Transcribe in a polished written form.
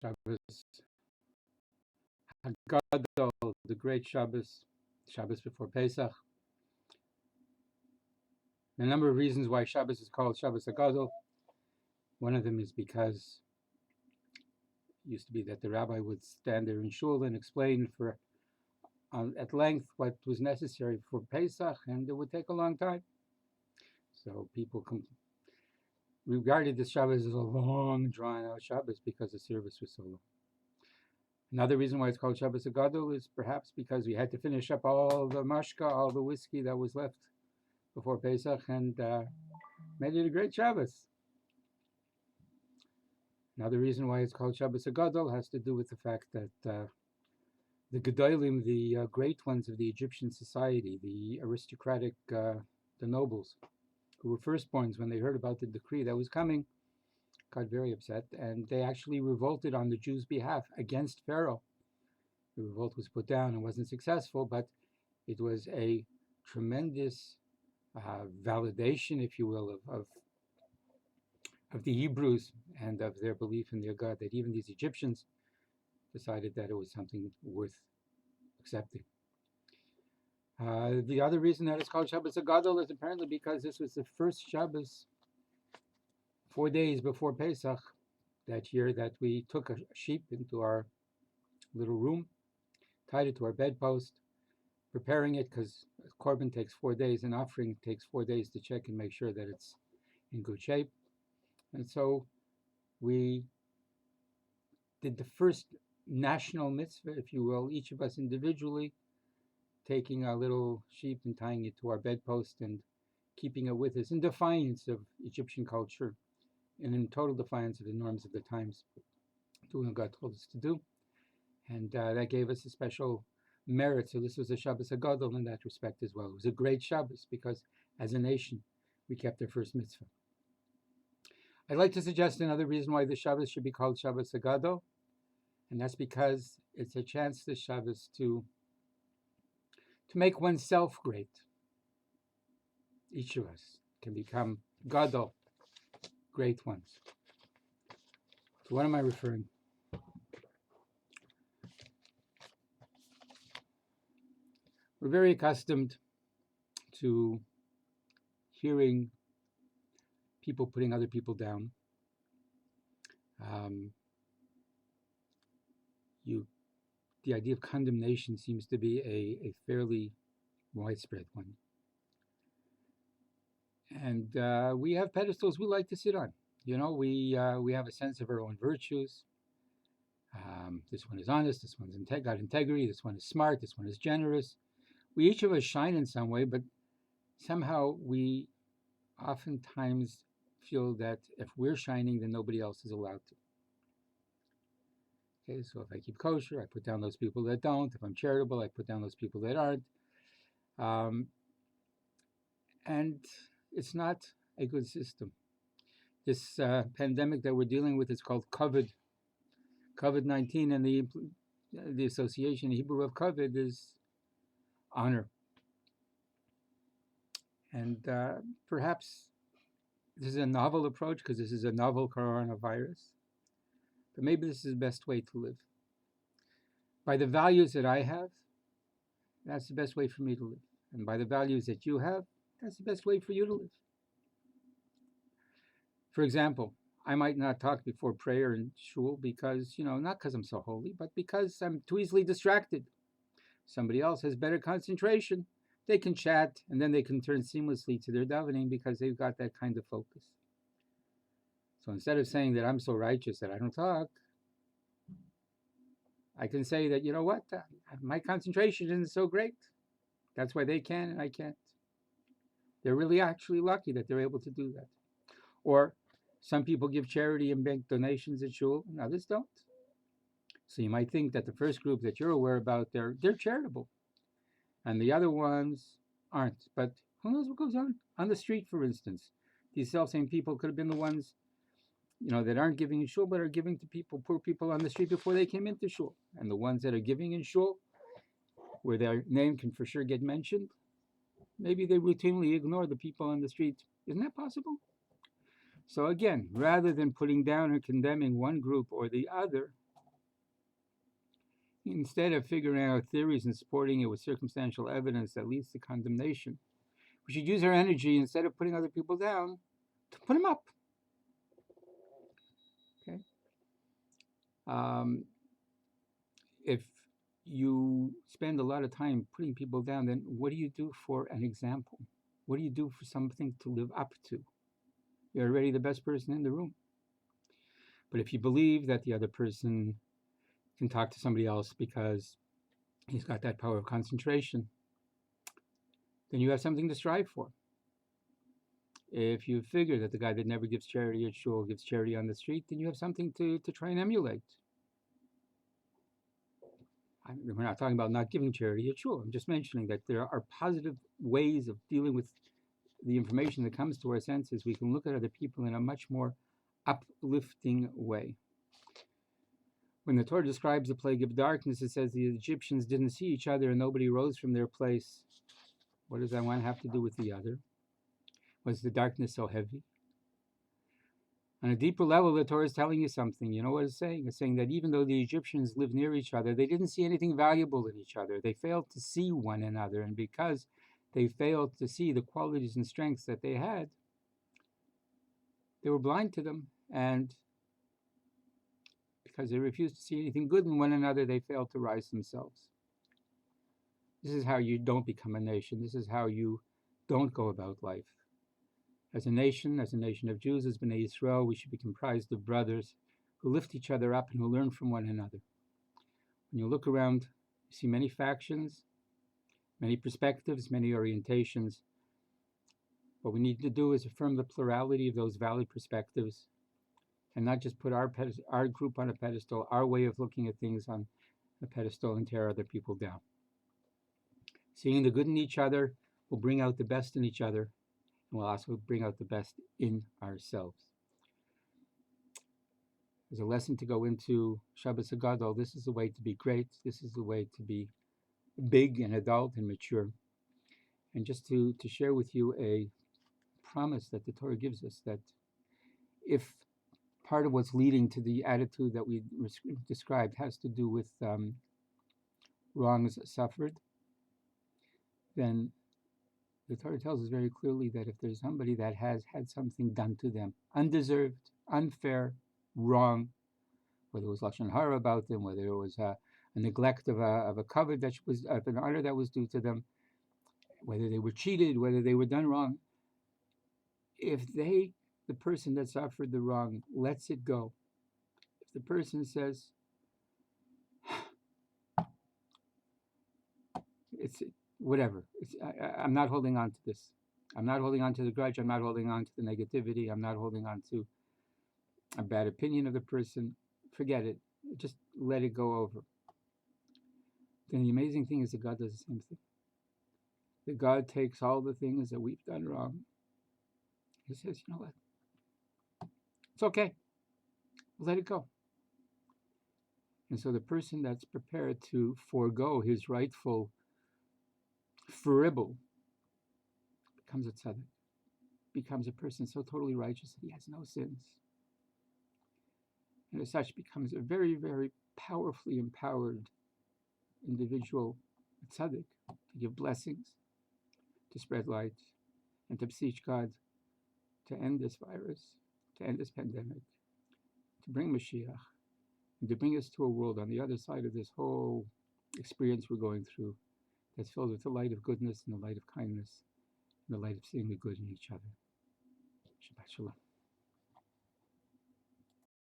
Shabbos haGadol, the great Shabbos, Shabbos before Pesach. A number of reasons why Shabbos is called Shabbos haGadol. One of them is because it used to be that the rabbi would stand there in shul and explain for at length what was necessary for Pesach, and it would take a long time. So people regarded this Shabbos as a long, drawn-out Shabbos because the service was so long. Another reason why it's called Shabbos haGadol is perhaps because we had to finish up all the mashka, all the whiskey that was left before Pesach, and made it a great Shabbos. Another reason why it's called Shabbos haGadol has to do with the fact that the Gedolim, the great ones of the Egyptian society, the aristocratic, the nobles, who were firstborns, when they heard about the decree that was coming, got very upset, and they actually revolted on the Jews' behalf against Pharaoh. The revolt was put down and wasn't successful, but it was a tremendous validation, if you will, of the Hebrews and of their belief in their God, that even these Egyptians decided that it was something worth accepting. The other reason that it's called Shabbos haGadol is apparently because this was the first Shabbos 4 days before Pesach that year that we took a sheep into our little room, tied it to our bedpost, preparing it, because korban takes 4 days, and offering takes 4 days to check and make sure that it's in good shape. And so we did the first national mitzvah, if you will, each of us individually, taking our little sheep and tying it to our bedpost and keeping it with us in defiance of Egyptian culture and in total defiance of the norms of the times, doing what God told us to do. And that gave us a special merit. So this was a Shabbos haGadol in that respect as well. It was a great Shabbos because as a nation, we kept our first mitzvah. I'd like to suggest another reason why the Shabbos should be called Shabbos haGadol, and that's because it's a chance this Shabbos to make oneself great. Each of us can become Gadol, great ones. So what am I referring? We're very accustomed to hearing people putting other people down. The idea of condemnation seems to be a fairly widespread one. And we have pedestals we like to sit on. You know, we have a sense of our own virtues. This one is honest, this one's got integrity, this one is smart, this one is generous. We each of us shine in some way, but somehow we oftentimes feel that if we're shining, then nobody else is allowed to. Okay, so if I keep kosher, I put down those people that don't. If I'm charitable, I put down those people that aren't. And it's not a good system. This pandemic that we're dealing with is called COVID-19, and the association in Hebrew of COVID is honor. And perhaps this is a novel approach because this is a novel coronavirus, but maybe this is the best way to live. By the values that I have, that's the best way for me to live. And by the values that you have, that's the best way for you to live. For example, I might not talk before prayer in shul because, not because I'm so holy, but because I'm too easily distracted. Somebody else has better concentration. They can chat, and then they can turn seamlessly to their davening because they've got that kind of focus. So instead of saying that I'm so righteous that I don't talk, I can say that, my concentration isn't so great. That's why they can and I can't. They're really actually lucky that they're able to do that. Or some people give charity and make donations at shul, and others don't. So you might think that the first group that you're aware about, they're charitable, and the other ones aren't. But who knows what goes on the street, for instance? These self-same people could have been the ones, that aren't giving in shul, but are giving to poor people on the street before they came into shul. And the ones that are giving in shul, where their name can for sure get mentioned, maybe they routinely ignore the people on the street. Isn't that possible? So again, rather than putting down or condemning one group or the other, instead of figuring out theories and supporting it with circumstantial evidence that leads to condemnation, we should use our energy, instead of putting other people down, to put them up. Okay. If you spend a lot of time putting people down, then what do you do for an example? What do you do for something to live up to? You're already the best person in the room. But if you believe that the other person can talk to somebody else because he's got that power of concentration, then you have something to strive for. If you figure that the guy that never gives charity at shul gives charity on the street, then you have something to try and emulate. We're not talking about not giving charity at shul. I'm just mentioning that there are positive ways of dealing with the information that comes to our senses. We can look at other people in a much more uplifting way. When the Torah describes the plague of darkness, it says the Egyptians didn't see each other and nobody rose from their place. What does that one have to do with the other? Was the darkness so heavy? On a deeper level, the Torah is telling you something. You know what it's saying? It's saying that even though the Egyptians lived near each other, they didn't see anything valuable in each other. They failed to see one another. And because they failed to see the qualities and strengths that they had, they were blind to them. And because they refused to see anything good in one another, they failed to rise themselves. This is how you don't become a nation. This is how you don't go about life. As a nation of Jews, as Bnei Yisrael, we should be comprised of brothers who lift each other up and who learn from one another. When you look around, you see many factions, many perspectives, many orientations. What we need to do is affirm the plurality of those valid perspectives and not just put our group on a pedestal, our way of looking at things on a pedestal, and tear other people down. Seeing the good in each other will bring out the best in each other, and will also bring out the best in ourselves. There's a lesson to go into Shabbos haGadol. This is the way to be great. This is the way to be big and adult and mature. And just to share with you a promise that the Torah gives us, that if part of what's leading to the attitude that we described has to do with wrongs suffered, then the Torah tells us very clearly that if there's somebody that has had something done to them, undeserved, unfair, wrong, whether it was lashon hara about them, whether it was a neglect of a covet that was of an honor that was due to them, whether they were cheated, whether they were done wrong, if the person that suffered the wrong lets it go, if the person says, it's whatever, I'm not holding on to this. I'm not holding on to the grudge. I'm not holding on to the negativity. I'm not holding on to a bad opinion of the person. Forget it. Just let it go over. Then the amazing thing is that God does the same thing. That God takes all the things that we've done wrong. He says, you know what? It's okay. Let it go. And so the person that's prepared to forego his rightful fribble becomes a tzaddik, becomes a person so totally righteous that he has no sins. And as such becomes a very, very powerfully empowered individual, a tzaddik, to give blessings, to spread light, and to beseech God to end this virus, to end this pandemic, to bring Mashiach, and to bring us to a world on the other side of this whole experience we're going through that's filled with the light of goodness and the light of kindness and the light of seeing the good in each other. Shabbat Shalom.